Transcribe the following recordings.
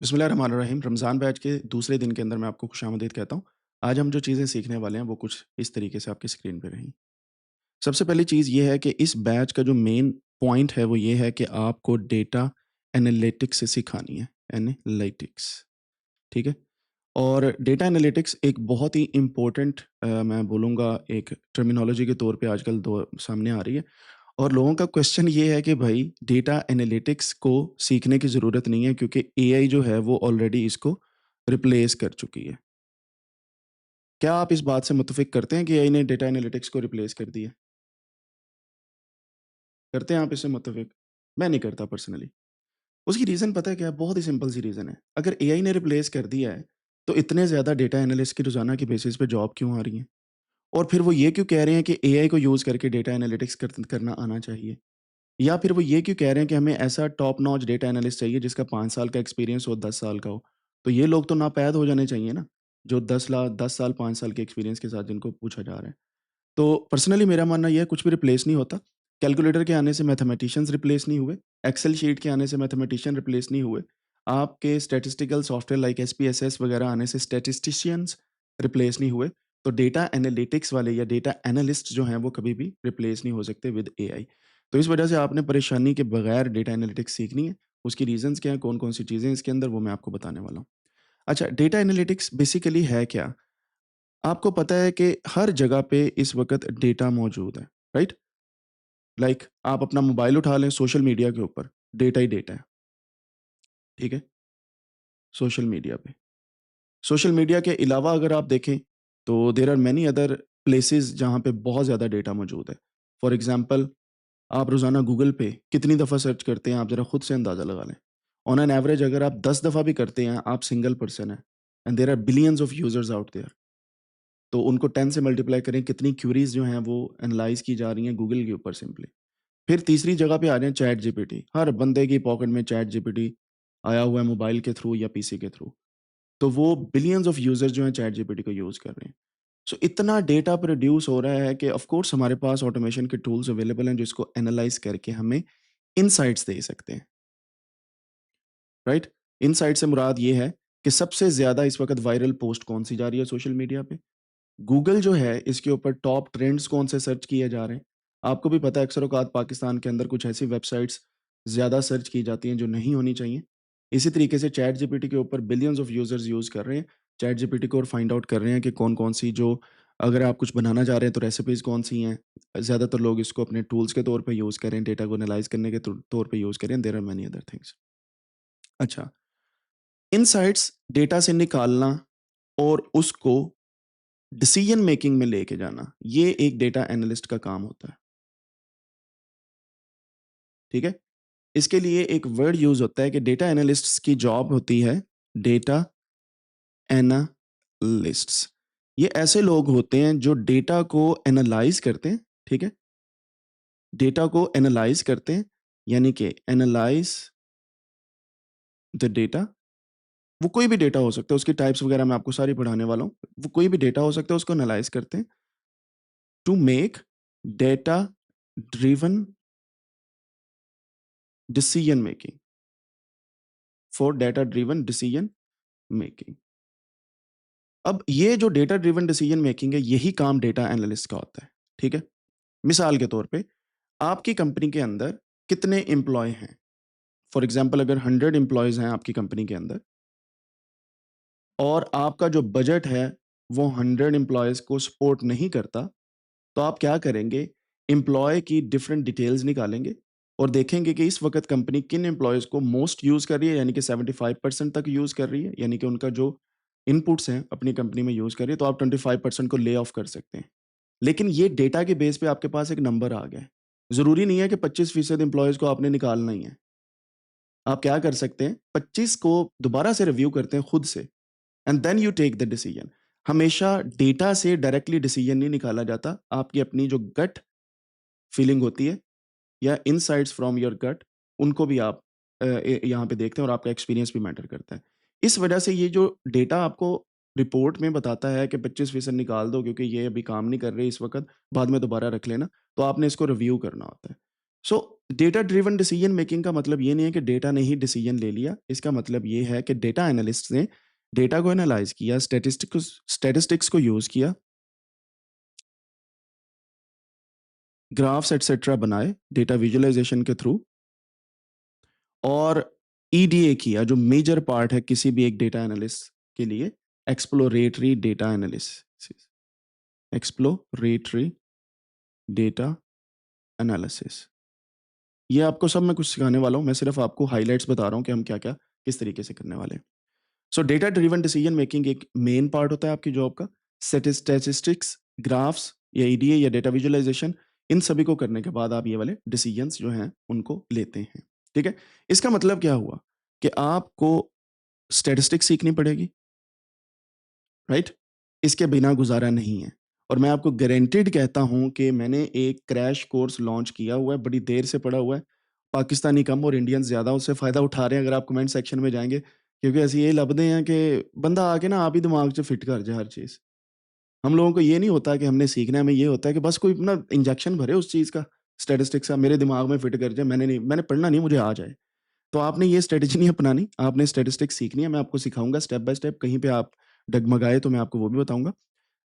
बिस्मिल्लाहिर्रहमानिर्रहीम। रमज़ान बैच के दूसरे दिन के अंदर मैं आपको खुशामदीद कहता हूँ। आज हम जो चीज़ें सीखने वाले हैं वो कुछ इस तरीके से आपकी स्क्रीन पे रहीं। सबसे पहली चीज़ ये है कि इस बैच का जो मेन पॉइंट है वो ये है कि आपको डेटा एनालिटिक्स सिखानी है। एनालिटिक्स, ठीक है? और डेटा एनालिटिक्स एक बहुत ही इम्पोर्टेंट मैं बोलूँगा एक टर्मिनोलॉजी के तौर पे आजकल दो सामने आ रही है। और लोगों का क्वेश्चन ये है कि भाई डेटा एनालिटिक्स को सीखने की ज़रूरत नहीं है क्योंकि एआई जो है वो ऑलरेडी इसको रिप्लेस कर चुकी है। क्या आप इस बात से मुत्तफ़िक करते हैं कि एआई ने डेटा एनालिटिक्स को रिप्लेस कर दिया? करते हैं आप इससे मुत्तफ़िक? मैं नहीं करता पर्सनली। उसकी रीज़न पता है क्या है? बहुत ही सिंपल सी रीज़न है। अगर एआई ने रिप्लेस कर दिया है, तो इतने ज़्यादा डेटा एनालिस्ट की रोज़ाना की बेसिस पे जॉब क्यों आ रही हैं? और फिर वो ये क्यों कह रहे हैं कि एआई को यूज़ करके डेटा एनालिटिक्स करना आना चाहिए? या फिर वो ये क्यों कह रहे हैं कि हमें ऐसा टॉप नॉच डेटा एनालिस्ट चाहिए जिसका 5 साल का एक्सपीरियंस हो, 10 साल का हो। तो ये लोग तो नापैद हो जाने चाहिए ना, जो 10 साल, 5 साल के एक्सपीरियंस के साथ जिनको पूछा जा रहा है। तो पर्सनली मेरा मानना ये है कुछ भी रिप्लेस नहीं होता। कैलकुलेटर के आने से मैथमेटिशियंस रिप्लेस नहीं हुए, एक्सेल शीट के आने से मैथमेटिशियन रिप्लेस नहीं हुए, आपके स्टैटिस्टिकल सॉफ्टवेयर लाइक एसपीएसएस वगैरह आने से स्टैटिस्टिशियंस रिप्लेस नहीं हुए। तो डेटा एनालिटिक्स वाले या डेटा एनालिस्ट जो हैं वो कभी भी रिप्लेस नहीं हो सकते विद एआई। तो इस वजह से आपने परेशानी के बगैर डेटा एनालिटिक्स सीखनी है। उसकी रीज़न्स क्या हैं, कौन-कौन सी चीज़ें हैं इसके अंदर वो मैं आपको बताने वाला हूँ। अच्छा, डेटा एनालिटिक्स बेसिकली है क्या? आपको पता है कि हर जगह पे इस वक़्त डेटा मौजूद है, राइट? लाइक आप अपना मोबाइल उठा लें सोशल मीडिया के ऊपर, डेटा ही डेटा है, ठीक है? सोशल मीडिया पे। सोशल मीडिया के अलावा अगर आप देखें, तो there are many other places जहाँ पे बहुत ज़्यादा डेटा मौजूद है। फॉर एग्ज़ाम्पल आप रोज़ाना गूगल पे कितनी दफ़ा सर्च करते हैं, आप ज़रा खुद से अंदाज़ा लगा लें। ऑन एन एवरेज अगर आप 10 दफ़ा भी करते हैं, आप सिंगल पर्सन हैं and there are billions of users out there. तो उनको 10 से मल्टीप्लाई करें, कितनी क्वेरीज़ जो हैं वो एनालाइज़ की जा रही हैं गूगल के ऊपर सिंपली। फिर तीसरी जगह पे आ जाएँ चैट जीपीटी। हर बंदे की पॉकेट में चैट जीपीटी आया हुआ है मोबाइल के थ्रू या पीसी के थ्रू। तो वो बिलियंस ऑफ यूज़र्स जो हैं चैट जीपीटी को यूज़ कर रहे हैं। सो इतना डेटा प्रोड्यूस हो रहा है कि ऑफ़ कोर्स हमारे पास ऑटोमेशन के टूल्स अवेलेबल हैं जो इसको एनालाइज़ करके हमें इनसाइट्स दे सकते हैं, राइट? इनसाइट से मुराद ये है कि सबसे ज़्यादा इस वक़्त वायरल पोस्ट कौन-सी जा रही है सोशल मीडिया पे? गूगल जो है इसके ऊपर टॉप ट्रेंड्स कौन से सर्च किए जा रहे हैं? आपको भी पता है अक्सर औक़ात पाकिस्तान के अंदर कुछ ऐसी वेबसाइट्स ज़्यादा सर्च की जाती हैं जो नहीं होनी चाहिए। इसी तरीके से चैट जीपीटी के ऊपर बिलियंस ऑफ यूज़र्स यूज़ कर रहे हैं। चैट जीपीटी को और फाइंड आउट कर रहे हैं कि कौन-कौन सी जो अगर आप कुछ बनाना चाह रहे हैं तो रेसिपीज़ कौन-सी हैं। ज़्यादातर लोग इसको अपने टूल्स के तौर पे यूज़ कर रहे हैं, डेटा को एनालाइज़ करने के तौर पे यूज़ कर रहे हैं। There are many other things. अच्छा, इनसाइट्स डेटा से निकालना और उसको डिसीजन मेकिंग में लेके जाना, ये एक डेटा एनालिस्ट का काम होता है, ठीक है? इसके लिए एक वर्ड यूज़ होता है कि डेटा एनालिस्ट्स की जॉब होती है डेटा एनालिस्ट्स। ये ऐसे लोग होते हैं जो डेटा को एनालाइज़ करते हैं, ठीक है? डेटा को एनालाइज़ करते हैं, यानी कि एनालाइज़ द डेटा। वो कोई भी डेटा हो सकता है, उसकी टाइप्स वगैरह मैं आपको सारी पढ़ाने वाला हूँ। वो कोई भी डेटा हो सकता है, उसको एनालाइज़ करते हैं to make data driven decision making. For data driven decision making. अब ये जो डेटा ड्रिवन डिसीजन मेकिंग है, यही काम डेटा एनालिस्ट का होता है, ठीक है? मिसाल के तौर पे आपकी कंपनी के अंदर कितने एम्प्लॉय हैं? फॉर एग्ज़ाम्पल अगर 100 एम्प्लॉइज़ हैं आपकी कंपनी के अंदर और आपका जो बजट है वो 100 एम्प्लॉइज़ को सपोर्ट नहीं करता, तो आप क्या करेंगे? एम्प्लॉयी की डिफरेंट डिटेल्स निकालेंगे और देखेंगे कि इस वक़्त कंपनी किन एम्प्लॉइज़ को मोस्ट यूज़ कर रही है, यानी कि 75% तक यूज़ कर रही है, यानी कि उनका जो इनपुट्स हैं अपनी कंपनी में यूज़ कर रही है, तो आप 25% को ले ऑफ कर सकते हैं। लेकिन ये डेटा के बेस पे आपके पास एक नंबर आ गया है। ज़रूरी नहीं है कि 25% एम्प्लॉइज़ को आपने निकालना ही है। आप क्या कर सकते हैं, 25 को दोबारा से रिव्यू करते हैं खुद से and then you take the decision. हमेशा डेटा से डायरेक्टली डिसीजन नहीं निकाला जाता। आपकी अपनी जो गट फीलिंग होती है या इनसाइट्स फ्रॉम योर गट, उनको भी आप यहाँ पे देखते हैं और आपका एक्सपीरियंस भी मैटर करता है। इस वजह से ये जो डेटा आपको रिपोर्ट में बताता है कि 25% निकाल दो क्योंकि ये अभी काम नहीं कर रही इस वक़्त, बाद में दोबारा रख लेना, तो आपने इसको रिव्यू करना होता है। सो डेटा ड्रिवन डिसीजन मेकिंग का मतलब ये नहीं है कि डेटा ने ही डिसीजन ले लिया। इसका मतलब ये है कि डेटा एनालिस्ट ने डेटा को एनालाइज किया, स्टैटिस्टिक्स को यूज किया, ग्राफ्स एटसेट्रा बनाए डेटा विजुअलाइजेशन के थ्रू, और ईडीए किया जो मेजर पार्ट है किसी भी एक डेटा एनालिस्ट के लिए, exploratory data analysis, exploratory data analysis. ये आपको सब मैं कुछ सिखाने वाला हूँ, मैं सिर्फ आपको हाइलाइट्स बता रहा हूँ कि हम क्या क्या किस तरीके से करने वाले हैं। सो डेटा ड्रिवन डिसीजन मेकिंग एक मेन पार्ट होता है आपकी जॉब का। स्टैटिस्टिक्स, ग्राफ्स या ईडीए या डेटा विजुअलाइजेशन, इन सभी को करने के बाद आप ये वाले डिसीजंस जो हैं उनको लेते हैं। ठीक है, इसका मतलब क्या हुआ कि आपको स्टैटिस्टिक्स सीखनी पड़ेगी, राइट? इसके बिना गुजारा नहीं है। और मैं आपको गारंटीड कहता हूं कि मैंने एक क्रैश कोर्स लॉन्च किया हुआ है, बड़ी देर से पड़ा हुआ है, पाकिस्तानी कम और इंडियंस ज़्यादा उससे फ़ायदा उठा रहे हैं अगर आप कमेंट सेक्शन में जाएंगे, क्योंकि ऐसे ये लबदे हैं कि बंदा आके ना आप ही दिमाग से फिट कर जाए हर चीज़। हम लोगों को ये नहीं होता कि हमने सीखना है, हमें ये होता है कि बस कोई ना इंजेक्शन भरे उस चीज़ का, स्टैटिस्टिक्स का, मेरे दिमाग में फिट कर जाए, मैंने पढ़ना नहीं, मुझे आ जाए। तो आपने ये स्ट्रेटजी नहीं अपनानी, आपने स्टैटिस्टिक्स सीखनी है, मैं आपको सिखाऊंगा स्टेप बाय स्टेप, कहीं पे आप डगमगाए तो मैं आपको वो भी बताऊंगा।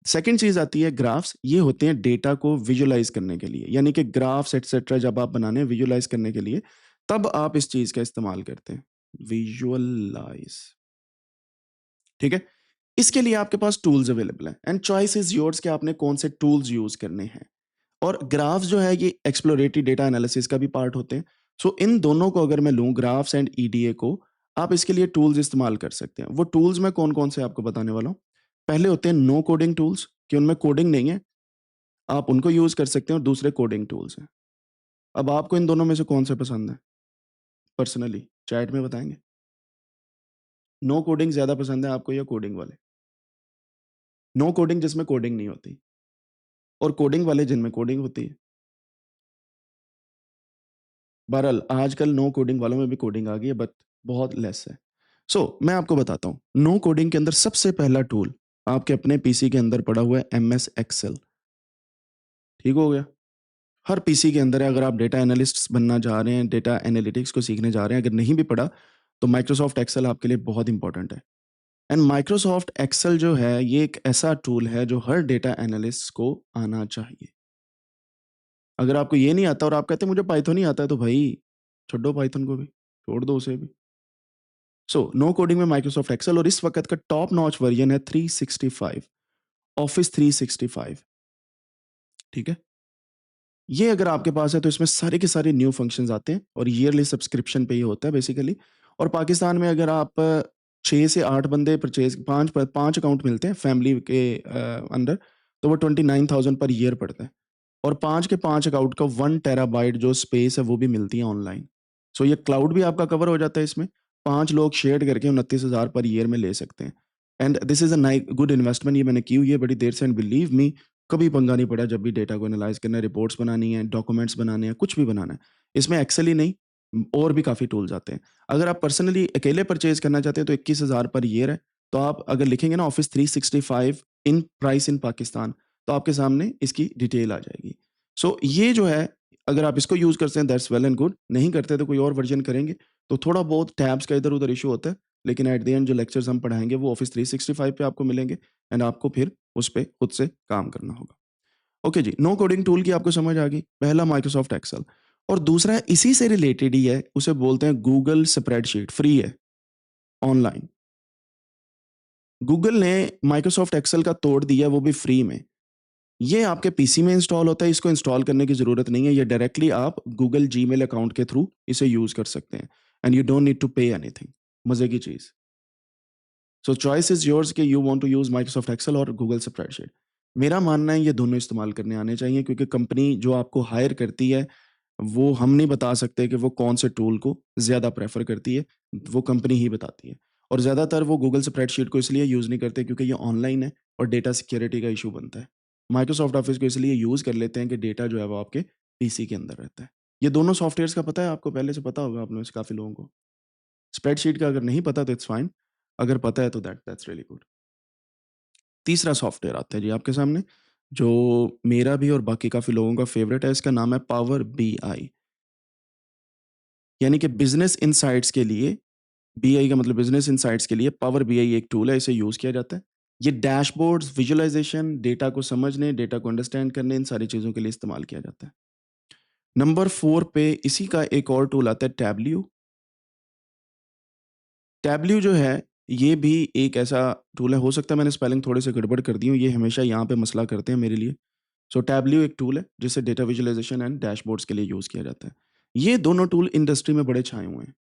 सेकंड चीज आती है ग्राफ्स, ये होते हैं डेटा को विजुअलाइज करने के लिए, यानी कि ग्राफ्स एटसेट्रा जब आप बनाने हैं विजुअलाइज करने के लिए, तब आप इस चीज का इस्तेमाल करते हैं, विजुअलाइज। ठीक है, इसके लिए आपके पास टूल्स अवेलेबल हैं एंड चॉइस इज योर्स कि आपने कौन से टूल्स यूज करने हैं। और ग्राफ्स जो है ये एक्सप्लोरेटरी डेटा एनालिसिस का भी पार्ट होते हैं। सो इन दोनों को अगर मैं लूं, ग्राफ्स एंड ईडीए को, आप इसके लिए टूल्स इस्तेमाल कर सकते हैं। वो टूल्स मैं कौन कौन से आपको बताने वाला हूं। पहले होते हैं नो कोडिंग टूल्स, कि उनमें कोडिंग नहीं है, आप उनको यूज कर सकते हैं, और दूसरे कोडिंग टूल्स हैं। अब आपको इन दोनों में से कौन से पसंद है, पर्सनली चैट में बताएंगे। नो कोडिंग ज्यादा पसंद है आपको या कोडिंग वाले? नो कोडिंग जिसमें कोडिंग नहीं होती, और कोडिंग वाले जिनमें कोडिंग होती है। बहरहाल आजकल नो कोडिंग वालों में भी कोडिंग आ गई है, बट बहुत लेस है। मैं आपको बताता हूँ, नो कोडिंग के अंदर सबसे पहला टूल आपके अपने पीसी के अंदर पड़ा हुआ है, MS एक्सेल। ठीक हो गया, हर पीसी के अंदर है। अगर आप डेटा एनालिस्ट बनना चाह रहे हैं, डेटा एनालिटिक्स को सीखने जा रहे हैं, अगर नहीं भी पढ़ा, तो माइक्रोसॉफ्ट एक्सेल आपके लिए बहुत इंपॉर्टेंट है। एंड माइक्रोसॉफ्ट एक्सेल जो है ये एक ऐसा टूल है जो हर डेटा एनालिस्ट को आना चाहिए। अगर आपको ये नहीं आता और आप कहते हैं मुझे पाइथन नहीं आता है, तो भाई छोड़ो पाइथन को भी, छोड़ दो उसे भी। नो कोडिंग में माइक्रोसॉफ्ट एक्सेल, और इस वक्त का टॉप नॉच वर्जन है 365, ऑफिस 365। ठीक है, ये अगर आपके पास है तो इसमें सारे के सारे न्यू फंक्शंस आते हैं, और ईयरली सब्सक्रिप्शन पे ही होता है बेसिकली। और पाकिस्तान में अगर आप 6 से 8 बंदे परचेज, पाँच अकाउंट मिलते हैं फैमिली के अंडर, तो वो 29,000 पर ईयर पड़ता है। और 5 के 5 अकाउंट का 1 टेराबाइट जो स्पेस है वो भी मिलती है ऑनलाइन। ये क्लाउड भी आपका कवर हो जाता है इसमें। 5 लोग शेयर करके 29,000 पर ईयर में ले सकते हैं। And this is a good investment, ये मैंने की हुई है बड़ी देर से, एंड बिलीव मी, कभी पंगा नहीं पड़ा जब भी डेटा को एनालाइज करना है, रिपोर्ट्स बनानी है, डॉक्यूमेंट्स बनाने हैं, कुछ भी बनाना है। इसमें एक्सेल ही नहीं, और भी काफ़ी टूल्स आते हैं। अगर आप पर्सनली अकेले परचेज करना चाहते हैं तो 21,000 पर ईयर है। तो आप अगर लिखेंगे ना office 365 in price in Pakistan, तो आपके सामने इसकी डिटेल आ जाएगी। ये जो है, अगर आप इसको यूज़ करते हैं दैट्स वेल एंड गुड, नहीं करते तो कोई और वर्जन करेंगे। तो थोड़ा बहुत टैब्स का इधर उधर इशू होता है, लेकिन एट द एंड जो लेक्चर्स हम पढ़ाएंगे वो ऑफिस 365 पे आपको मिलेंगे, एंड आपको फिर उस पे खुद से काम करना होगा। ओके जी, नो कोडिंग टूल की आपको समझ आ गई। पहला माइक्रोसॉफ्ट एक्सेल, और दूसरा है इसी से रिलेटेड ही है, उसे बोलते हैं गूगल स्प्रेडशीट, फ्री है ऑनलाइन। गूगल ने माइक्रोसॉफ्ट एक्सेल का तोड़ दिया, वो भी फ्री में। ये आपके पीसी में इंस्टॉल होता है, इसको इंस्टॉल करने की जरूरत नहीं है, ये डायरेक्टली आप गूगल जीमेल अकाउंट के थ्रू इसे यूज कर सकते हैं, and you don't need to pay anything. मजे की चीज। चॉइस इज योर्स कि you want to use Microsoft Excel और गूगल स्प्रेडशीट। मेरा मानना है ये दोनों इस्तेमाल करने आने चाहिए, क्योंकि कंपनी जो आपको हायर करती है, वो हम नहीं बता सकते कि वो कौन से टूल को ज़्यादा प्रेफर करती है, वो कंपनी ही बताती है। और ज़्यादातर वो गूगल स्प्रेडशीट को इसलिए यूज़ नहीं करते क्योंकि ये ऑनलाइन है और डेटा सिक्योरिटी का इशू बनता है। माइक्रोसॉफ्ट ऑफिस को इसलिए यूज़ कर लेते हैं कि डेटा जो है वो आपके पीसी के अंदर रहता है। ये दोनों सॉफ्टवेयर्स का पता है आपको, पहले से पता होगा आप में से काफ़ी लोगों को। स्प्रेडशीट का अगर नहीं पता तो इट्स फाइन, अगर पता है तो दैट्स रियली गुड। तीसरा सॉफ्टवेयर आता है जी आपके सामने, जो मेरा भी और बाकी काफ़ी लोगों का फेवरेट है, इसका नाम है पावर BI। यानी कि बिज़नेस इनसाइट्स के लिए बीआई का मतलब बिज़नेस इनसाइट्स के लिए पावर बीआई एक टूल है, इसे यूज़ किया जाता है। ये डैशबोर्ड्स, विजुअलाइज़ेशन, डेटा को समझने, डेटा को अंडरस्टैंड करने, इन सारी चीज़ों के लिए इस्तेमाल किया जाता है। नंबर 4 पे इसी का एक और टूल आता है टैबल्यू। टैबल्यू जो है, ये भी एक ऐसा टूल है, हो सकता है मैंने स्पेलिंग थोड़े से गड़बड़ कर दी हो, ये हमेशा यहाँ पे मसला करते हैं मेरे लिए। सो टैबल्यू एक टूल है, जिसे डेटा विजुअलाइज़ेशन एंड डैशबोर्ड्स के लिए यूज़ किया जाता है। ये दोनों टूल इंडस्ट्री में बड़े छाए हुए हैं।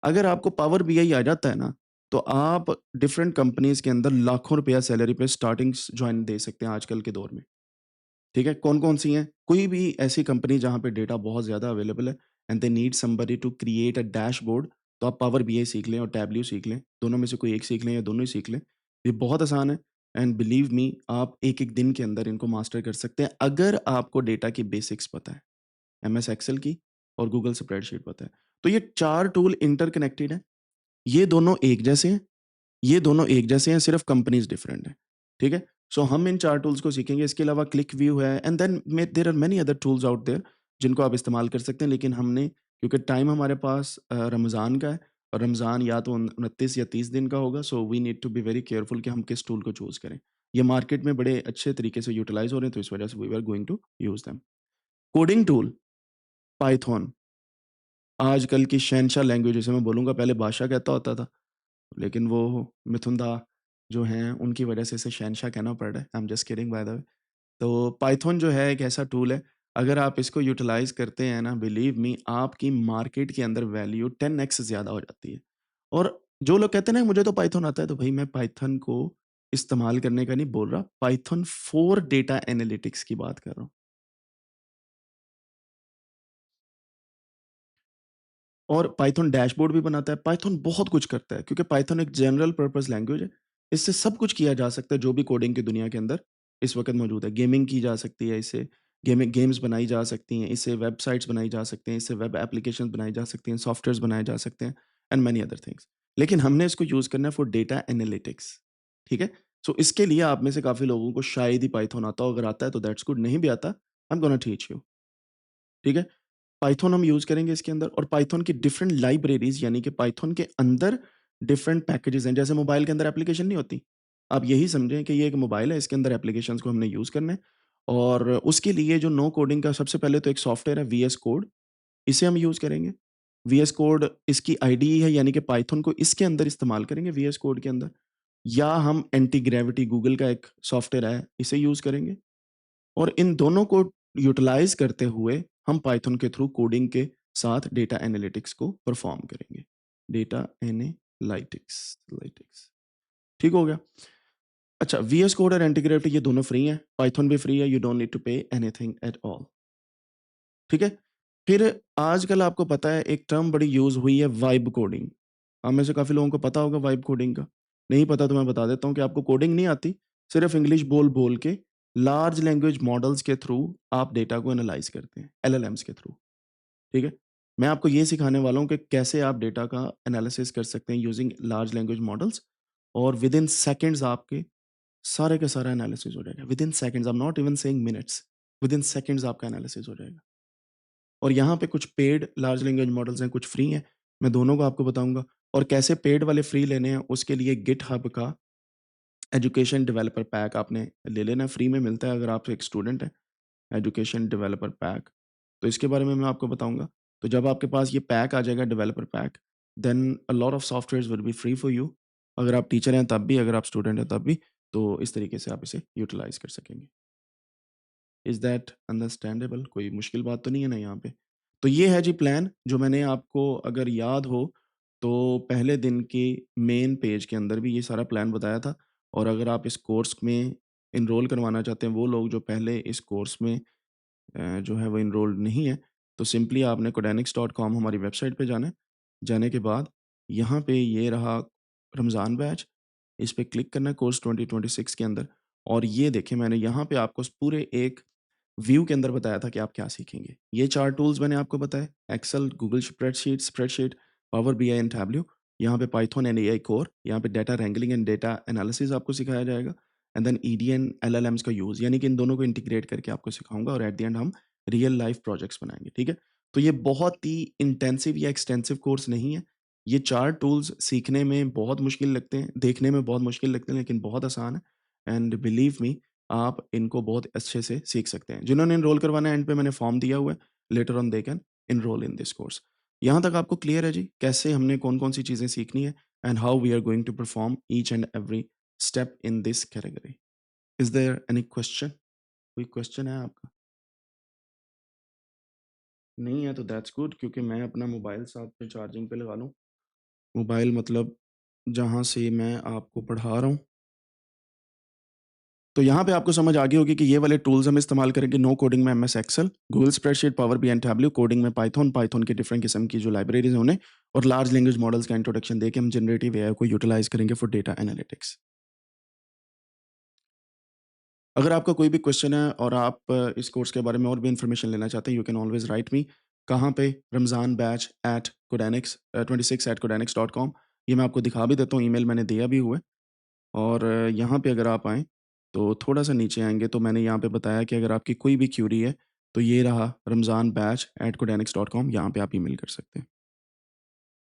अगर आपको पावर बीआई आ जाता है ना, तो आप डिफरेंट कंपनीज़ के अंदर लाखों रुपया सैलरी पे स्टार्टिंग्स जॉइन दे सकते हैं आजकल के दौर में। ठीक है? कौन-कौन सी हैं? कोई भी ऐसी कंपनी जहाँ पे डेटा बहुत ज़्यादा अवेलेबल है and they need somebody to create a dashboard, तो आप पावर बीआई सीख लें और टैबल्यू सीख लें। दोनों में से कोई एक सीख लें या दोनों ही सीख लें। ये बहुत आसान है एंड बिलीव मी आप 1-1 दिन के अंदर इनको मास्टर कर सकते हैं, अगर आपको डेटा की बेसिक्स पता है। एमएस एक्सेल की और गूगल स्प्रेडशीट पता है। तो ये 4 टूल इंटरकनेक्टेड हैं। ये दोनों एक जैसे हैं, ये दोनों एक जैसे हैं, सिर्फ़ कंपनीज़ डिफरेंट हैं, ठीक है? सो हम इन 4 टूल्स को सीखेंगे, इसके अलावा क्लिक व्यू है and then may there are many other tools out there जिनको आप इस्तेमाल कर सकते हैं, लेकिन हमने क्योंकि टाइम हमारे पास रमज़ान का है और रमज़ान या तो 29 या 30 दिन का होगा, so we need to be very careful कि हम किस टूल को चूज़ करें। ये मार्केट में बड़े अच्छे तरीके से यूटिलाइज़ हो रहे हैं, तो इस वजह से we are going to use them. Coding tool, Python, आजकल की शहंशाह लैंग्वेज जिसे मैं बोलूँगा, पहले बादशाह कहता होता था। लेकिन वो मिथुन दा जो हैं, उनकी वजह से इसे शहंशाह कहना पड़ रहा है। I am just kidding by the way. तो पाइथन जो है एक ऐसा टूल है, अगर आप इसको यूटिलाइज़ करते हैं ना, बिलीव मी आपकी मार्केट के अंदर वैल्यू 10x ज़्यादा हो जाती है। और जो लोग कहते हैं ना मुझे तो पाइथन आता है, तो भई मैं पाइथन को इस्तेमाल करने का नहीं बोल रहा, पाइथन फॉर डेटा एनालिटिक्स की बात कर रहा हूँ। और पाइथन डैशबोर्ड भी बनाता है, पाइथन बहुत कुछ करता है क्योंकि पाइथन एक जनरल पर्पस लैंग्वेज है। इससे सब कुछ किया जा सकता है जो भी कोडिंग की दुनिया के अंदर इस वक़्त मौजूद है। गेमिंग की जा सकती है इससे, गेम्स बनाई जा सकती हैं, इससे वेबसाइट्स बनाई जा सकते हैं, इससे वेब एप्लीकेशंस बनाई जा सकती हैं, सॉफ्टवेयर्स बनाए जा सकते हैं एंड मैनी अदर थिंग्स। लेकिन हमने इसको यूज़ करना है फॉर डेटा एनालिटिक्स, ठीक है? सो इसके लिए आप में से काफ़ी लोगों को शायद ही पाइथन आता हो, अगर आता है तो दैट्स गुड, नहीं भी आता, I am gonna teach you, ठीक है? पाइथन हम यूज़ करेंगे इसके अंदर और पाइथन की डिफरेंट लाइब्रेरीज़ यानी कि पाइथन के अंदर डिफरेंट पैकेजेज़ हैं, जैसे मोबाइल के अंदर एप्लीकेशन नहीं होती। आप यही समझें कि ये एक मोबाइल है, इसके अंदर एप्लीकेशंस को हमने यूज़ करना है और उसके लिए जो नो कोडिंग का सबसे पहले तो एक सॉफ्टवेयर है वीएस कोड, इसे हम यूज़ करेंगे। वीएस कोड इसकी आईडीई है यानी कि पाइथन को इसके अंदर इस्तेमाल करेंगे वीएस कोड के अंदर या हम एंटी ग्रेविटी गूगल का एक सॉफ्टवेयर है, इसे यूज़ करेंगे। और इन दोनों को यूटिलाइज़ करते हुए हम पाइथन के थ्रू कोडिंग के साथ डेटा एनालिटिक्स को परफ़ॉर्म करेंगे। डेटा एनालाइटिक्स लाइटिक्स ठीक हो गया? अच्छा वीएस कोड और एंटीग्रेविटी ये दोनों फ्री हैं, पाइथन भी फ्री है, you don't need to pay anything at all, ठीक है? फिर आजकल आपको पता है एक टर्म बड़ी यूज़ हुई है वाइब कोडिंग। हम में से काफ़ी लोगों को पता होगा वाइब कोडिंग का। नहीं पता तो मैं बता देता हूँ कि आपको कोडिंग नहीं आती, सिर्फ़ इंग्लिश बोल-बोल के लार्ज लैंग्वेज मॉडल्स के थ्रू आप डेटा को एनालाइज़ करते हैं, एलएलएम्स के थ्रू, ठीक है? मैं आपको ये सिखाने वाला हूँ कि कैसे आप डेटा का एनालिसिस कर सकते हैं यूजिंग लार्ज लैंग्वेज मॉडल्स और विदिन सेकंड्स आपके सारे का सारा एनालिसिस हो जाएगा। Within seconds, I am not even saying minutes, within seconds आपका एनालिसिस हो जाएगा। और यहाँ पे कुछ पेड लार्ज लैंग्वेज मॉडल्स हैं, कुछ फ्री हैं। मैं दोनों को आपको बताऊँगा और कैसे पेड वाले फ्री लेने हैं, उसके लिए गिटहब का एजुकेशन डेवलपर पैक आपने ले लेना है, फ्री में मिलता है अगर आप एक स्टूडेंट हैं, एजुकेशन डेवलपर पैक। तो इसके बारे में मैं आपको बताऊँगा। तो जब आपके पास ये पैक आ जाएगा developer pack, then a lot of softwares will be free for you. अगर आप टीचर हैं तब भी, अगर आप स्टूडेंट हैं तब भी, तो इस तरीके से आप इसे यूटिलाइज़ कर सकेंगे। Is that understandable? कोई मुश्किल बात तो नहीं है ना यहाँ पे? तो ये है जी प्लान जो मैंने आपको अगर याद हो तो पहले दिन के मेन पेज के अंदर भी ये सारा प्लान बताया था और अगर आप इस कोर्स में एनरोल करवाना चाहते हैं वो लोग जो पहले इस कोर्स में जो है वो एनरोल्ड नहीं है, तो सिंपली आपने codanix.com हमारी वेबसाइट पे जाना है। जाने के बाद यहाँ पे ये रहा रमज़ान बैच, इस पे क्लिक करना है कोर्स 2026 के अंदर और ये देखें मैंने यहाँ पे आपको पूरे एक व्यू के अंदर बताया था कि आप क्या सीखेंगे। ये 4 टूल्स मैंने आपको बताए, excel, Google spreadsheet, power BI and Tableau. यहाँ पे पाइथन एंड एआई कोर, यहाँ पे data wrangling and data analysis आपको सिखाया जाएगा एंड देन ईडीएन, एलएलएम्स का यूज़ यानी कि इन दोनों को इंटीग्रेट करके आपको सिखाऊँगा और एट द एंड हम रियल लाइफ प्रोजेक्ट्स बनाएँगे, ठीक है? तो ये बहुत ही इंटेंसिव या एक्सटेंसिव कोर्स नहीं है। ये 4 टूल्स सीखने में बहुत मुश्किल लगते हैं, देखने में बहुत मुश्किल लगते हैं लेकिन बहुत आसान है एंड बिलीव मी आप इनको बहुत अच्छे से सीख सकते हैं। जिन्होंने एनरोल करवाना है एंड पे मैंने फॉर्म दिया हुआ है, later on they can enrol in this course. यहाँ तक आपको क्लियर है जी, कैसे हमने कौन-कौन सी चीज़ें सीखनी है and how we are going to perform each and every step in this category. Is there any question? कोई क्वेश्चन है आपका? नहीं है तो दैट्स गुड क्योंकि मैं अपना मोबाइल साथ में चार्जिंग पे लगा लूँ। मोबाइल मतलब जहाँ से मैं आपको पढ़ा रहा हूँ। तो यहाँ पे आपको समझ आ गई होगी कि ये वाले टूल्स हम इस्तेमाल करेंगे नो कोडिंग में MS excel, Google spreadsheet, power BI and Tableau, coding में पाइथन, पाइथन की डिफरेंट किस्म की जो लाइब्रेरीज़ हैं उन्हें और लार्ज लैंग्वेज मॉडल्स का इंट्रोडक्शन देके हम जनरेटिव एआई को यूटिलाइज़ करेंगे फॉर डेटा एनालिटिक्स। अगर आपका कोई भी क्वेश्चन है और आप इस कोर्स के बारे में और भी इन्फॉर्मेशन लेना चाहते हैं, you can always write me. कहाँ पे? रमज़ान बैच एट कोडेनिक्स 26@codeनिक्स.com। ये मैं आपको दिखा भी देता हूँ, ईमेल मैंने दिया भी हुआ है। और यहाँ पे अगर आप आएँ, तो थोड़ा-सा नीचे आएँगे तो मैंने यहाँ पे बताया कि अगर आपकी कोई भी क्वेरी है, तो ये रहा रमज़ान बैच एट कोडेनिक्स.com, यहाँ पे आप ईमेल कर सकते हैं।